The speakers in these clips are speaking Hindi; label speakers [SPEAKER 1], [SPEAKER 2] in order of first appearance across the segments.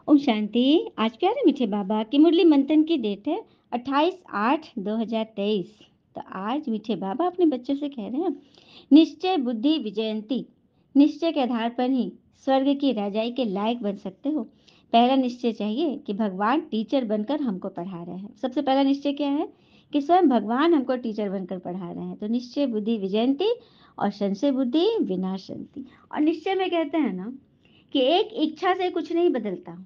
[SPEAKER 1] ओम शांति। आज प्यारे मीठे बाबा की मुरली मंथन की डेट है 28/8/2023। तो आज मीठे बाबा अपने बच्चों से कह रहे हैं, निश्चय बुद्धि विजयंती। निश्चय के आधार पर ही स्वर्ग की राजाई के लायक बन सकते हो। पहला निश्चय चाहिए कि भगवान टीचर बनकर हमको पढ़ा रहे हैं। सबसे पहला निश्चय क्या है कि स्वयं भगवान हमको टीचर बनकर पढ़ा रहे हैं। तो निश्चय बुद्धि विजयंती और संशय बुद्धि विनाशंती। और निश्चय में कहते हैं ना कि एक इच्छा से कुछ नहीं बदलता,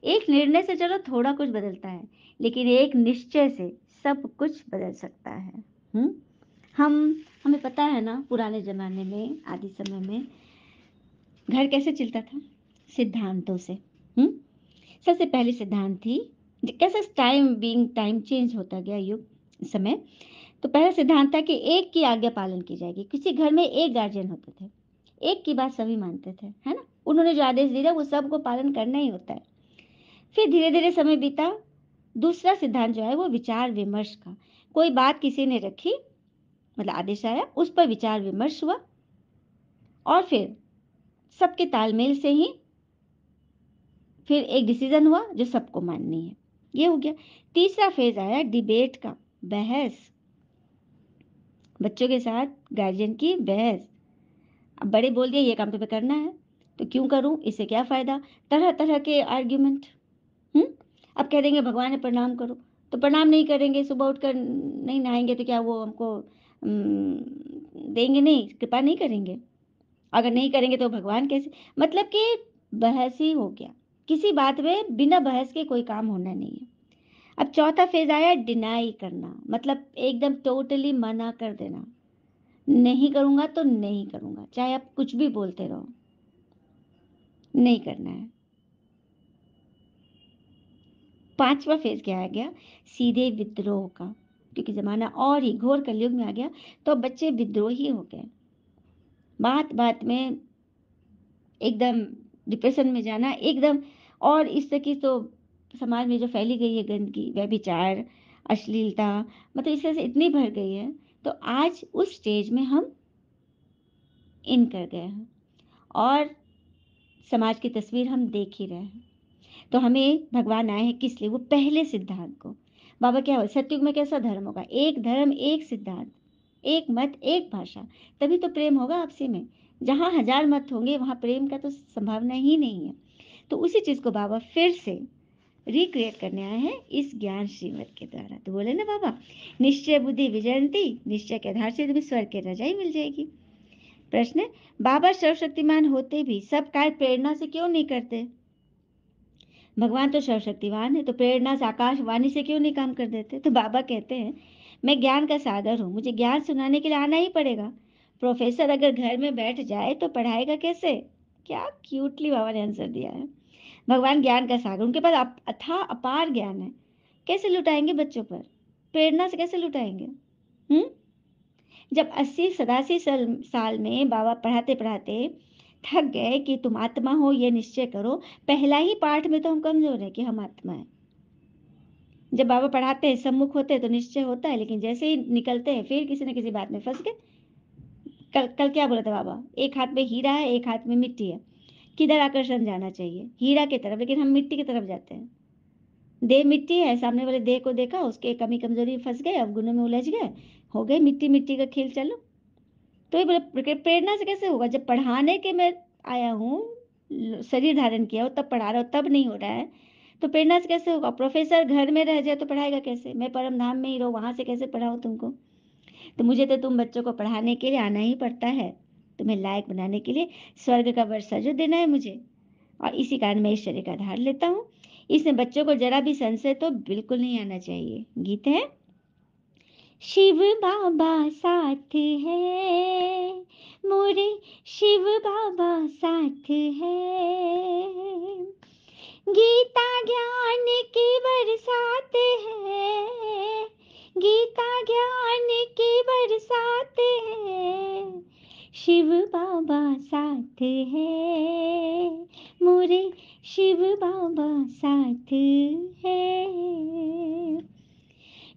[SPEAKER 1] एक निर्णय से चलो थोड़ा कुछ बदलता है, लेकिन एक निश्चय से सब कुछ बदल सकता है। हम्म हमें पता है ना, पुराने जमाने में, आदि समय में घर कैसे चलता था? सिद्धांतों से। सबसे पहले सिद्धांत थी, कैसे टाइम चेंज होता गया, युग समय। तो पहला सिद्धांत था कि एक की आज्ञा पालन की जाएगी। किसी घर में एक गार्जियन होते थे, एक की बात सभी मानते थे, है ना। उन्होंने जो आदेश दिया वो सबको पालन करना ही होता है। फिर धीरे धीरे समय बीता। दूसरा सिद्धांत जो है वो विचार विमर्श का। कोई बात किसी ने रखी, मतलब आदेश आया, उस पर विचार विमर्श हुआ और फिर सबके तालमेल से ही फिर एक डिसीजन हुआ जो सबको माननी है। ये हो गया। तीसरा फेज आया डिबेट का, बहस। बच्चों के साथ गार्जियन की बहस। अब बड़े बोल दिया ये काम तुम्हें करना है, तो क्यों करूं, इससे क्या फायदा। तरह तरह के आर्ग्यूमेंट। हम्म अब कह देंगे भगवान ने प्रणाम करो, तो प्रणाम नहीं करेंगे, सुबह उठकर नहीं नहाएंगे तो क्या वो हमको देंगे नहीं, कृपा नहीं करेंगे? अगर नहीं करेंगे तो भगवान कैसे? मतलब कि बहस ही हो गया। किसी बात में बिना बहस के कोई काम होना नहीं है। अब चौथा फेज आया डिनाई करना, मतलब एकदम टोटली मना कर देना। नहीं करूंगा तो नहीं करूंगा, चाहे आप कुछ भी बोलते रहो, नहीं करना है। पांचवा फेज क्या आ गया? सीधे विद्रोह का। क्योंकि जमाना और ही घोर कलयुग में आ गया, तो बच्चे विद्रोही हो गए। बात बात में एकदम डिप्रेशन में जाना, एकदम। और इस तरह की तो समाज में जो फैली गई है गंदगी, व्यभिचार, अश्लीलता, मतलब इस तरह से इतनी भर गई है। तो आज उस स्टेज में हम इन कर गए हैं और समाज की तस्वीर हम देख ही रहे हैं। तो हमें भगवान आए हैं किस लिए? वो पहले सिद्धांत को। बाबा क्या हो, सतयुग में कैसा धर्म होगा? एक धर्म, एक सिद्धांत, एक मत, एक भाषा। तभी तो प्रेम होगा आपसी में। जहाँ हजार मत होंगे वहाँ प्रेम का तो संभावना ही नहीं है। तो उसी चीज को बाबा फिर से रिक्रिएट करने आए हैं इस ज्ञान श्रीमत के द्वारा। तो बोले ना बाबा, निश्चय बुद्धि विजयंती। निश्चय के आधार से तुम्हें स्वर्ग की रजाई मिल जाएगी। प्रश्न है, बाबा सर्वशक्तिमान होते भी सब कार्य प्रेरणा से क्यों नहीं करते? भगवान तो सर्वशक्तिवान है, तो प्रेरणा से, आकाशवाणी से क्यों नहीं काम कर देते? तो बाबा कहते हैं, मैं ज्ञान का सागर हूँ, मुझे ज्ञान सुनाने के लिए आना ही पड़ेगा। प्रोफेसर अगर घर में बैठ जाए तो पढ़ाएगा कैसे? क्या क्यूटली बाबा ने आंसर दिया है। भगवान ज्ञान का सागर, उनके पास अथाह अपार ज्ञान है। कैसे लुटाएंगे बच्चों पर? प्रेरणा से कैसे लुटाएंगे? हम्म जब 80 87 साल में बाबा पढ़ाते पढ़ाते थक गए कि तुम आत्मा हो ये निश्चय करो, पहला ही पाठ में तो हम कमजोर है कि हम आत्मा है। जब बाबा पढ़ाते हैं, सम्मुख होते हैं तो निश्चय होता है, लेकिन जैसे ही निकलते हैं फिर किसी न किसी बात में फंस गए। कल कल क्या बोला था बाबा? एक हाथ में हीरा है, एक हाथ में मिट्टी है। किधर आकर्षण जाना चाहिए? हीरा की तरफ, लेकिन हम मिट्टी की तरफ जाते हैं। देह मिट्टी है, सामने वाले देह को देखा, उसके कमी कमजोरी में फंस गए, अब गुनों में उलझ गए, हो गए मिट्टी मिट्टी का खेल। चलो, तो ये बोले प्रेरणा से कैसे होगा? जब पढ़ाने के मैं आया हूँ, शरीर धारण किया हो, तब पढ़ा रहा हो, तब नहीं हो रहा है, तो प्रेरणा से कैसे होगा? प्रोफेसर घर में रह जाए तो पढ़ाएगा कैसे? मैं परम धाम में ही रहूँ, वहां से कैसे पढ़ाऊँ तुमको? तो मुझे तो तुम बच्चों को पढ़ाने के लिए आना ही पड़ता है, तुम्हें लायक बनाने के लिए, स्वर्ग का वर्षा जो देना है मुझे। और इसी कारण मैं इस शरीर का आधार लेता हूँ। इसमें बच्चों को जरा भी संशय तो बिल्कुल नहीं आना चाहिए। गीत है, शिव बाबा साथ है, मोरे शिव बाबा साथ है। गीता ज्ञान की बरसात है, गीता ज्ञान की बरसात है। शिव बाबा साथ है, मोरे शिव बाबा साथ है।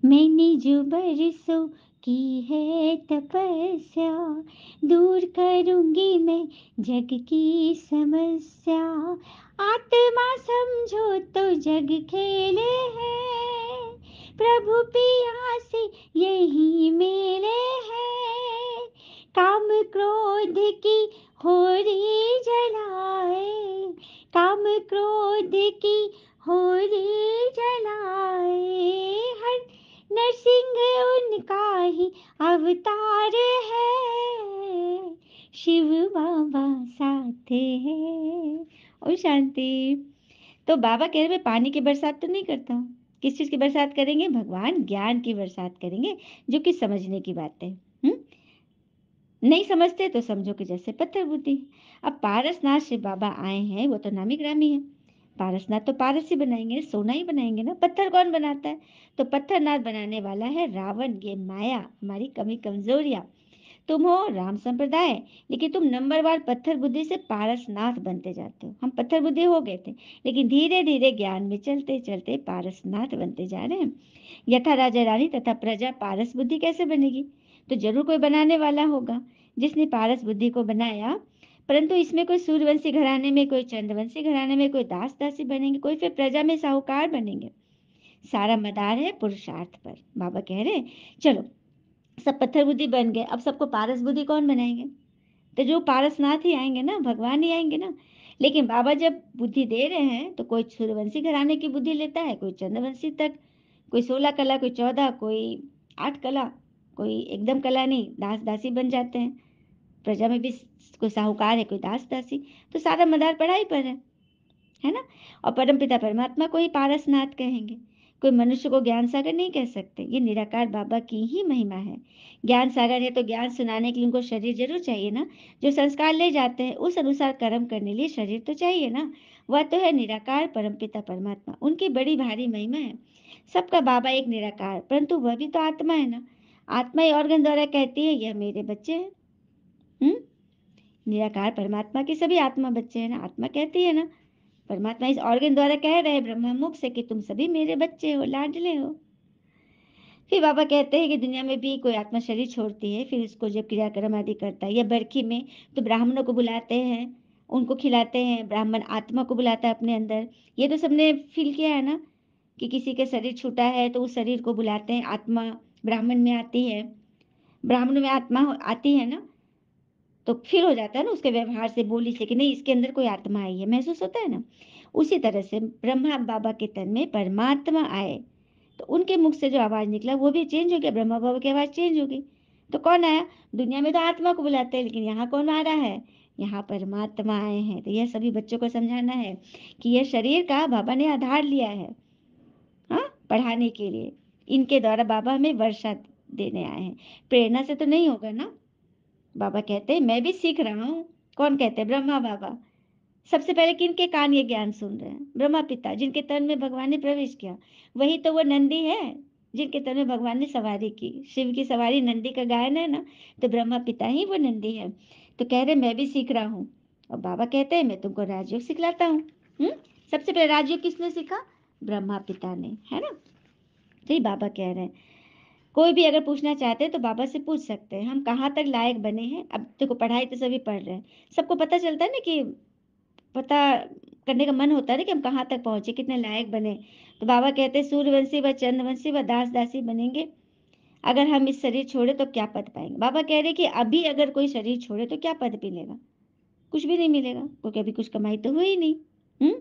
[SPEAKER 1] मैंने जो बरसों की है तपस्या, दूर करूंगी मैं जग की समस्या। आत्मा समझो जग खेले हैं, प्रभु पिया से यही मेले हैं। काम क्रोध की होरी जलाए, काम क्रोध की होरी जलाए, हर नरसिंह उनका ही अवतार है, शिव बाबा साथ है। और शांति। तो बाबा कह रहे मैं पानी की बरसात तो नहीं करता हूँ। किस चीज की बरसात करेंगे? भगवान ज्ञान की बरसात करेंगे, जो कि समझने की बात है। नहीं समझते तो समझो कि जैसे पत्थर बुद्धि। अब पारसनाथ शिव बाबा आए हैं, वो तो नामी ग्रामी है। पारसनाथ तो पारस ही बनाएंगे, सोना ही बनाएंगे ना। पत्थर कौन बनाता है? तो पत्थरनाथ बनाने वाला है रावण। ये माया, हमारी कमी कमजोरियां। तुम हो राम संप्रदाय, लेकिन तुम नंबरवार पत्थर बुद्धि से पारसनाथ बनते जाते हो। हम पत्थर बुद्धि हो गए थे, लेकिन धीरे धीरे ज्ञान में चलते चलते पारसनाथ बनते जा रहे हैं। यथा राजा रानी तथा प्रजा पारस बुद्धि कैसे बनेगी? तो जरूर कोई बनाने वाला होगा जिसने पारस बुद्धि को बनाया। परंतु इसमें कोई सूर्यवंशी घराने में, कोई चंद्रवंशी घराने में, कोई दास दासी बनेंगे, कोई फिर प्रजा में साहूकार बनेंगे। सारा मदार है पुरुषार्थ पर। बाबा कह रहे चलो सब पत्थर बुद्धि बन गए, अब सबको पारस बुद्धि कौन बनाएंगे? तो जो पारसनाथ ही आएंगे ना, भगवान ही आएंगे ना। लेकिन बाबा जब बुद्धि दे रहे हैं तो कोई सूर्यवंशी घराने की बुद्धि लेता है, कोई चंद्रवंशी तक, कोई 16 कला, कोई 14, कोई 8 कला, कोई एकदम कला नहीं, दास दासी बन जाते हैं। प्रजा में भी कोई साहूकार है, कोई दास दासी। तो सारा मदार पढ़ाई पर है ना। और परमपिता परमात्मा को ही पारसनाथ कहेंगे। कोई मनुष्य को ज्ञान सागर नहीं कह सकते। ये निराकार बाबा की ही महिमा है। ज्ञान सागर है तो ज्ञान सुनाने के लिए उनको शरीर जरूर चाहिए ना। जो संस्कार ले जाते हैं उस अनुसार कर्म करने लिए शरीर तो चाहिए ना। वह तो है निराकार परमपिता परमात्मा, उनकी बड़ी भारी महिमा है। सबका बाबा एक निराकार, परंतु वह भी तो आत्मा है ना। आत्मा ही ऑर्गन द्वारा कहती है यह मेरे बच्चे हैं। हम्म निराकार परमात्मा के सभी आत्मा बच्चे हैं ना। आत्मा कहती है ना, परमात्मा इस ऑर्गन द्वारा कह रहे हैं ब्रह्मा मुख से कि तुम सभी मेरे बच्चे हो, लाडले हो। फिर बाबा कहते हैं कि दुनिया में भी कोई आत्मा शरीर छोड़ती है, फिर उसको जब क्रियाक्रम आदि करता है या बरखी में, तो ब्राह्मणों को बुलाते हैं, उनको खिलाते हैं। ब्राह्मण आत्मा को बुलाता है अपने अंदर। ये तो सबने फील किया है ना कि किसी के शरीर छूटा है तो उस शरीर को बुलाते हैं। आत्मा ब्राह्मण में आती है, ब्राह्मण में आत्मा आती है ना, तो फिर हो जाता है ना उसके व्यवहार से, बोली से, कि नहीं इसके अंदर कोई आत्मा आई है, महसूस होता है ना। उसी तरह से ब्रह्मा बाबा के तन में परमात्मा आए तो उनके मुख से जो आवाज निकला वो भी चेंज हो गया। ब्रह्मा बाबा की आवाज चेंज हो गई। तो कौन आया? दुनिया में तो आत्मा को बुलाते हैं, लेकिन यहाँ कौन आ रहा है? यहाँ परमात्मा आए हैं। तो यह सभी बच्चों को समझाना है कि यह शरीर का बाबा ने आधार लिया है, हाँ, पढ़ाने के लिए। इनके द्वारा बाबा हमें वर्षा देने आए हैं। प्रेरणा से तो नहीं होगा ना। बाबा कहते हैं मैं भी सीख रहा हूँ। कौन कहते हैं? ब्रह्मा बाबा। सबसे पहले किनके कान ये ज्ञान सुन रहे हैं? ब्रह्मा पिता, जिनके तन में भगवान ने प्रवेश किया। वही तो वो नंदी है जिनके तन में भगवान ने सवारी की। शिव की सवारी नंदी का गायन है ना, तो ब्रह्मा पिता ही वो नंदी है। तो कह रहे मैं भी सीख रहा हूँ। और बाबा कहते हैं मैं तुमको राजयोग सिखलाता हूँ। सबसे पहले राजयोग किसने सीखा? ब्रह्मा पिता ने, है ना। तो ये बाबा कह रहे हैं कोई भी अगर पूछना चाहते हैं तो बाबा से पूछ सकते हैं हम कहाँ तक लायक बने हैं। अब देखो पढ़ाई तो सभी पढ़ रहे हैं, सबको पता चलता है ना, कि पता करने का मन होता है ना कि हम कहाँ तक पहुंचे, कितने लायक बने। तो बाबा कहते हैं सूर्यवंशी व चंद्रवंशी व दास दासी बनेंगे। अगर हम इस शरीर छोड़े तो क्या पद पाएंगे? बाबा कह रहे कि अभी अगर कोई शरीर छोड़े तो क्या पद मिलेगा? कुछ भी नहीं मिलेगा, क्योंकि अभी कुछ कमाई तो हुई ही नहीं। हम्म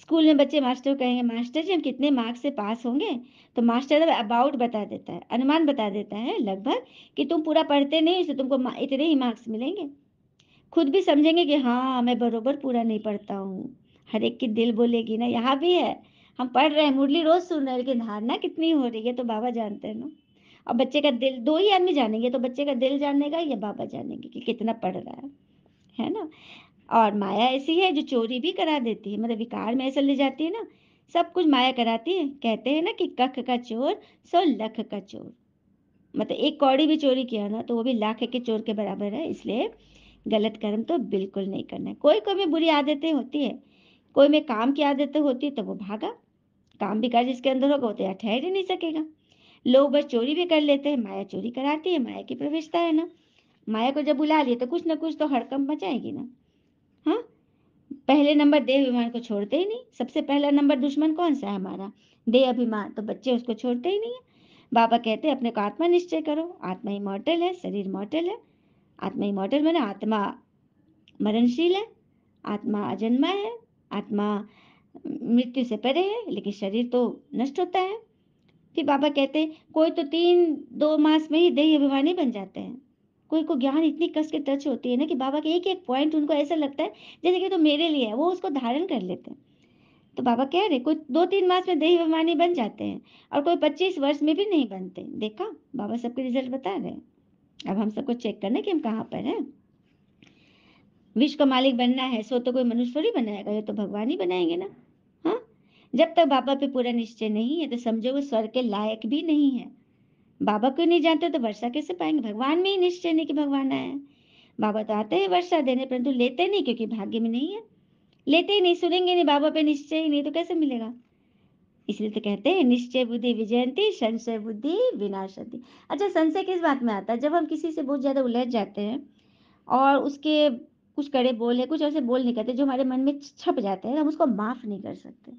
[SPEAKER 1] स्कूल में बच्चे मास्टर को कहेंगे मास्टर जी हम कितने मार्क्स से पास होंगे, तो मास्टर अबाउट बता देता है, अनुमान बता देता है लगभग, कि तुम पूरा पढ़ते नहीं इसलिए तुमको इतने ही मार्क्स मिलेंगे। खुद भी समझेंगे कि हाँ मैं बरोबर पूरा नहीं पढ़ता हूँ। हर एक की दिल बोलेगी ना। यहाँ भी है, हम पढ़ रहे हैं, मुरली रोज सुन रहे हैं, लेकिन धारणा कितनी हो रही है तो बाबा जानते हैं ना। और बच्चे का दिल, दो ही आदमी जानेंगे, तो बच्चे का दिल जानेगा या बाबा जानेंगे कि कितना पढ़ रहा है ना। और माया ऐसी है जो चोरी भी करा देती है, मतलब विकार में ऐसा ले जाती है ना। सब कुछ माया कराती है। कहते हैं ना कि कख का चोर सो लख का चोर। मतलब एक कौड़ी भी चोरी किया ना तो वो भी लाख के चोर के बराबर है। इसलिए गलत कर्म तो बिल्कुल नहीं करना है। कोई कोई में बुरी आदतें होती है, कोई में काम की आदतें होती है, तो वो भागा। काम भी कर जिसके अंदर होगा वो तो यहाँ ठहर ही नहीं सकेगा। लोग बस चोरी भी कर लेते हैं, माया चोरी कराती है, माया की प्रवेशता है ना। माया को जब बुला लिए तो कुछ ना कुछ तो हड़कंप मचाएगी ना। हाँ, पहले नंबर देह अभिमान को छोड़ते ही नहीं। सबसे पहला नंबर दुश्मन कौन-सा है हमारा? देह अभिमान। तो बच्चे उसको छोड़ते ही नहीं है। बाबा कहते हैं अपने को आत्मा निश्चय करो। आत्मा इमॉर्टल है, शरीर मॉर्टल है। आत्मा इमॉर्टल माने आत्मा मरणशील है, आत्मा अजन्मा है, आत्मा मृत्यु से परे है, लेकिन शरीर तो नष्ट होता है। फिर बाबा कहते हैं कोई तो 3-2 मास में ही देही अभिमानी बन जाते हैं। कोई को ज्ञान इतनी कस के टच होती है ना कि बाबा के एक-एक पॉइंट उनको ऐसा लगता है जैसे कि तो मेरे लिए है, वो उसको धारण कर लेते हैं। तो बाबा कह रहे कोई 2-3 मास में देही अभिमानी बन जाते हैं और कोई 25 वर्ष में भी नहीं बनते। देखा? बाबा सबके रिजल्ट बता रहे हैं। अब हम सबको चेक करना है कि हम कहाँ पर हैं। विश्व का मालिक बनना है सो तो कोई मनुष्य थोड़ी बनाएगा, ये तो भगवान ही बनाएंगे ना। हाँ, जब तक बाबा पे पूरा निश्चय नहीं है तो समझो वो स्वर्ग के लायक भी नहीं है। बाबा को नहीं जानते तो वर्षा कैसे पाएंगे? भगवान में ही निश्चय नहीं कि भगवान आए हैं। बाबा तो आते हैं वर्षा देने, परंतु लेते नहीं क्योंकि भाग्य में नहीं है। लेते ही नहीं, सुनेंगे नहीं, बाबा पे निश्चय ही नहीं तो कैसे मिलेगा? इसलिए तो कहते हैं निश्चय बुद्धि विजयंती, संशय बुद्धि विनाशंति। अच्छा, संशय किस बात में आता है? जब हम किसी से बहुत ज्यादा उलझ जाते हैं और उसके कुछ कड़े बोल है, कुछ ऐसे बोल नहीं करते जो हमारे मन में छप जाते हैं, हम उसको माफ नहीं कर सकते।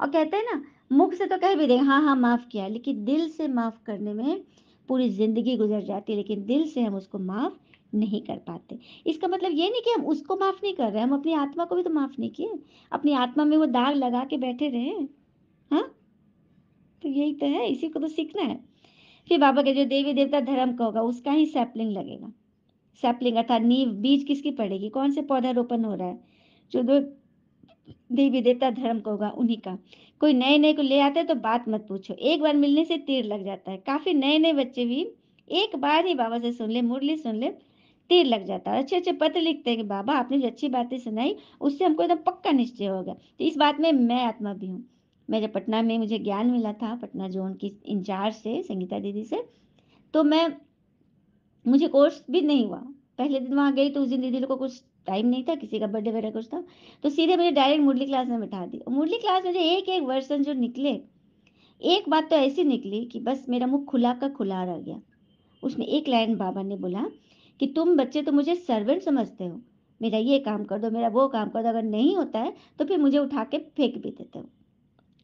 [SPEAKER 1] और कहते हैं ना, मुख से तो कह भी देंगे हाँ हाँ माफ किया, लेकिन दिल से माफ करने में पूरी जिंदगी गुजर जाती है, लेकिन दिल से हम उसको माफ नहीं कर पाते। इसका मतलब ये नहीं कि हम उसको माफ नहीं कर रहे, हम अपनी आत्मा को भी तो माफ नहीं किए। अपनी आत्मा में वो दाग लगा के बैठे रहे। हाँ, तो यही तो है, इसी को तो सीखना है। फिर बाबा के जो देवी देवता धर्म का होगा उसका ही सैपलिंग लगेगा। सैपलिंग अर्थात नींव, बीज किसकी पड़ेगी? कौन से पौधा रोपण हो रहा है? जो दो देवी देवता धर्म का होगा उन्हीं का। कोई नए नए को ले आते हैं तो बात मत पूछो, एक बार मिलने से तीर लग जाता है। काफी नए नए बच्चे भी एक बार ही बाबा से सुन ले, मुरली सुन ले, तीर लग जाता है। अच्छे अच्छे पत्र लिखते हैं कि बाबा आपने जो अच्छी बातें सुनाई उससे हमको एकदम पक्का निश्चय हो गया। तो इस बात में मैं आत्मा भी हूँ। मैं जब पटना में मुझे ज्ञान मिला था, पटना जोन की इंचार्ज से, संगीता दीदी से, तो मैं मुझे कोर्स भी नहीं हुआ। पहले दिन वहाँ गई तो उस दिन दीदी लोग को कुछ टाइम नहीं था, किसी का बर्थडे वगैरह कुछ था, तो सीधे मुझे डायरेक्ट मुरली क्लास में बिठा दी। और मुरली क्लास में जो एक एक वर्सन जो निकले, एक बात तो ऐसी निकली कि बस मेरा मुंह खुला का खुला रह गया। उसमें एक लाइन बाबा ने बोला कि तुम बच्चे तो मुझे सर्वेंट समझते हो, मेरा ये काम कर दो, मेरा वो काम कर दो, अगर नहीं होता है तो फिर मुझे उठा के फेंक भी देते हो।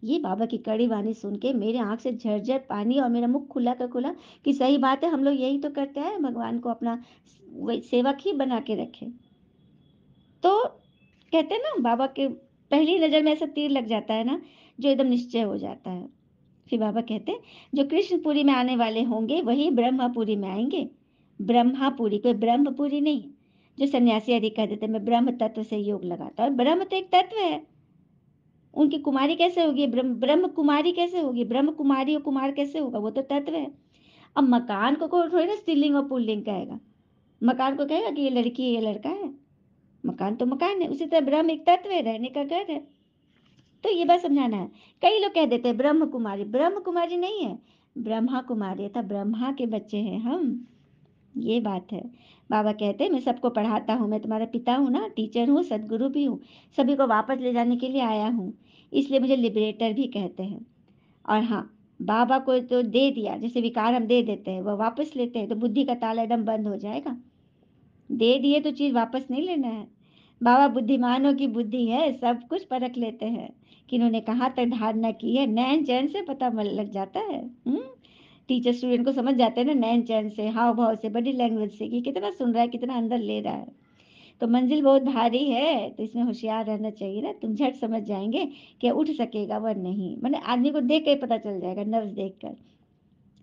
[SPEAKER 1] ये बाबा की कड़ी वाणी सुन के मेरे आंख से झरझर पानी और मेरा मुंह खुला का खुला कि सही बात है, हम लोग यही तो करते हैं, भगवान को अपना सेवक ही बना के रखे। तो कहते हैं ना, बाबा के पहली नजर में ऐसा तीर लग जाता है ना, जो एकदम निश्चय हो जाता है। फिर बाबा कहते हैं जो कृष्णपुरी में आने वाले होंगे वही ब्रह्मपुरी में आएंगे। ब्रह्मापुरी, कोई ब्रह्मपुरी नहीं। जो सन्यासी आदि कह देते हैं मैं ब्रह्म तत्व से योग लगाता, और ब्रह्म तो एक तत्व है। उनकी कुमारी कैसे होगी? ब्रह्म ब्रह्म कुमारी कैसे होगी? ब्रह्म कुमारी और कुमार कैसे होगा? वो तो तत्व है। अब मकान को कोई थोड़ी ना स्त्रीलिंग और पुल्लिंग कहेगा। मकान को कहेगा कि ये लड़की है ये लड़का है? मकान तो मकान है। उसी तरह ब्रह्म एक तत्व है, रहने का घर है। तो ये बात समझाना है। कई लोग कह देते हैं ब्रह्म कुमारी, ब्रह्म कुमारी नहीं है, ब्रह्मा कुमारी, था ब्रह्मा के बच्चे हैं हम। ये बात है। बाबा कहते हैं मैं सबको पढ़ाता हूँ, मैं तुम्हारा पिता हूँ ना, टीचर हूँ, सदगुरु भी हूँ, सभी को वापस ले जाने के लिए आया हूँ, इसलिए मुझे लिबरेटर भी कहते हैं। और हाँ, बाबा को तो दे दिया, जैसे विकार हम दे देते हैं, वह वापस लेते हैं तो बुद्धि का ताला एकदम बंद हो जाएगा। दे दिए तो चीज वापस नहीं लेना है। बाबा बुद्धिमानों की बुद्धि है, सब कुछ परख लेते हैं कि इन्होंने कहाँ तक धारणा की है, नैन चैन से पता लग जाता है। टीचर स्टूडेंट को समझ जाते हैं ना, नैन चैन से, हाव भाव से, बॉडी लैंग्वेज से, कि कितना सुन रहा है, कितना अंदर ले रहा है। तो मंजिल बहुत भारी है, तो इसमें होशियार रहना चाहिए ना। तुम झट समझ जाएंगे कि उठ सकेगा वह नहीं, मैंने आदमी को देख के पता चल जाएगा, नर्व्स देख कर।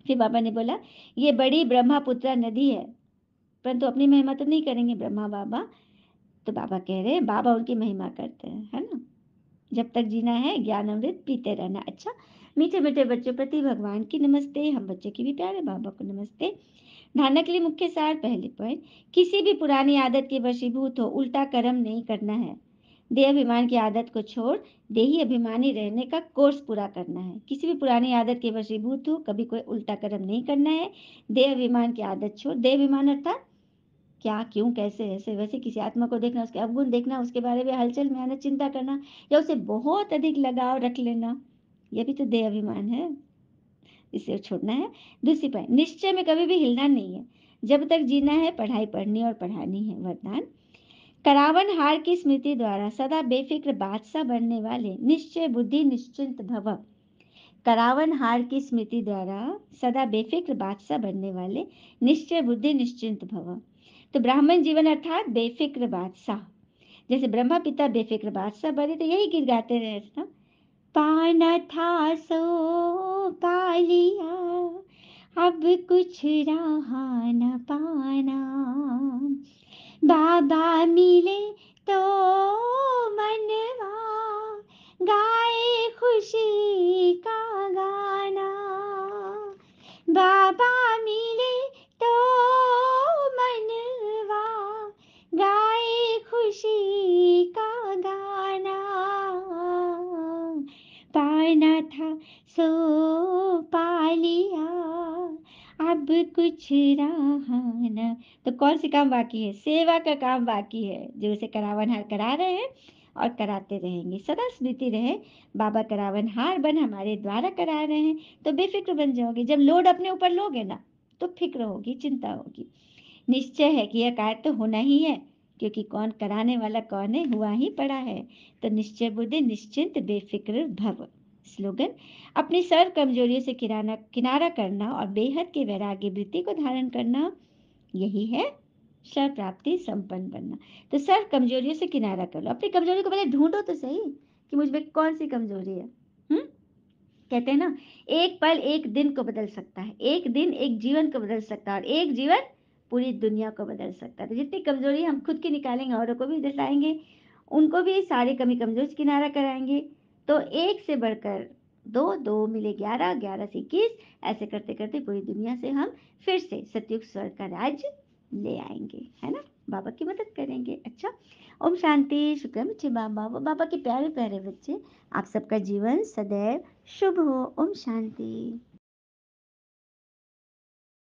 [SPEAKER 1] फिर बाबा ने बोला ये बड़ी ब्रह्मपुत्रा नदी है, परंतु अपनी महिमा तो नहीं करेंगे ब्रह्मा बाबा। तो बाबा कह रहे हैं बाबा उनकी महिमा करते हैं, है ना। जब तक जीना है ज्ञान अमृत पीते रहना। अच्छा, मीठे मीठे बच्चों प्रति भगवान की नमस्ते, हम बच्चे की भी प्यारे बाबा को नमस्ते। धारणा के लिए मुख्य सार, पहले पॉइंट, किसी भी पुरानी आदत के वशीभूत हो उल्टा कर्म नहीं करना है। देह अभिमान की आदत को छोड़ देही अभिमानी रहने का कोर्स पूरा करना है। किसी भी पुरानी आदत के वशीभूत हो, कभी कोई उल्टा कर्म नहीं करना है। देह अभिमान की आदत छोड़, देह अभिमान अर्थात क्या, क्यों, कैसे, ऐसे वैसे किसी आत्मा को देखना, उसके अवगुण देखना, उसके बारे में हलचल में आना, चिंता करना, या उसे बहुत अधिक लगाव रख लेना, यह भी तो देह अभिमान है, इसे छोड़ना है। दूसरी पॉइंट, निश्चय में कभी भी हिलना नहीं है। जब तक जीना है पढ़ाई पढ़नी और पढ़ानी है। वरदान, करावन हार की स्मृति द्वारा सदा बेफिक्र बादशाह बनने वाले निश्चय बुद्धि निश्चिंत भव। करावन हार की स्मृति द्वारा सदा बेफिक्र बादशाह बनने वाले निश्चय बुद्धि निश्चिंत भव। तो ब्राह्मण जीवन अर्थात बेफिक्र बादशाह। जैसे ब्रह्मा पिता बेफिक्र बादशाह बने तो यही गीत गाते रहे ना, पाना था सो पा लिया, अब कुछ रहा न पाना, बाबा मिले तो मनवा गाए खुशी का गाना, बाबा मिले तो मनवा गाए खुशी का गाना, पाना था सो पा लिया, अब कुछ रहा न। तो कौन सी काम बाकी है? सेवा का काम बाकी है, जो उसे करावनहार करा रहे हैं और कराते रहेंगे। सदा स्मृति रहे, बाबा करावनहार बन हमारे द्वारा करा रहे हैं, तो बेफिक्र बन जाओगे। जब लोड अपने ऊपर लोगे ना, तो फिक्र होगी, चिंता होगी। निश्चय है कि यह कार्य तो होना ही है, क्योंकि कौन कराने वाला कौन है, हुआ ही पड़ा है। तो निश्चय बुद्धि निश्चिंत बेफिक्र भव। स्लोगन, अपनी सर्व कमजोरियों से किनारा करना और बेहद के वैराग्य वृत्ति को धारण करना, यही है शर प्राप्ति संपन्न बनना। तो सर्व कमजोरियों से किनारा कर लो। अपनी कमजोरी को पहले ढूंढो तो सही कि मुझ में कौन सी कमजोरी है। कहते हैं ना, एक पल एक दिन को बदल सकता है, एक दिन एक जीवन को बदल सकता है, और एक जीवन पूरी दुनिया को बदल सकता है। तो जितनी कमजोरी हम खुद की निकालेंगे, औरों को भी दिखाएंगे, उनको भी सारी कमी कमजोरी से किनारा कराएंगे। तो एक से बढ़कर दो, दो मिले 11, 11 से 21, ऐसे करते करते पूरी दुनिया से हम फिर से सतयुग स्वर्ग का राज्य ले आएंगे, है ना। बाबा की मदद करेंगे। अच्छा, ओम शांति। शुक्र मुझे बाबा, वो बाबा के प्यारे प्यारे बच्चे, आप सबका जीवन सदैव शुभ हो। ओम शांति।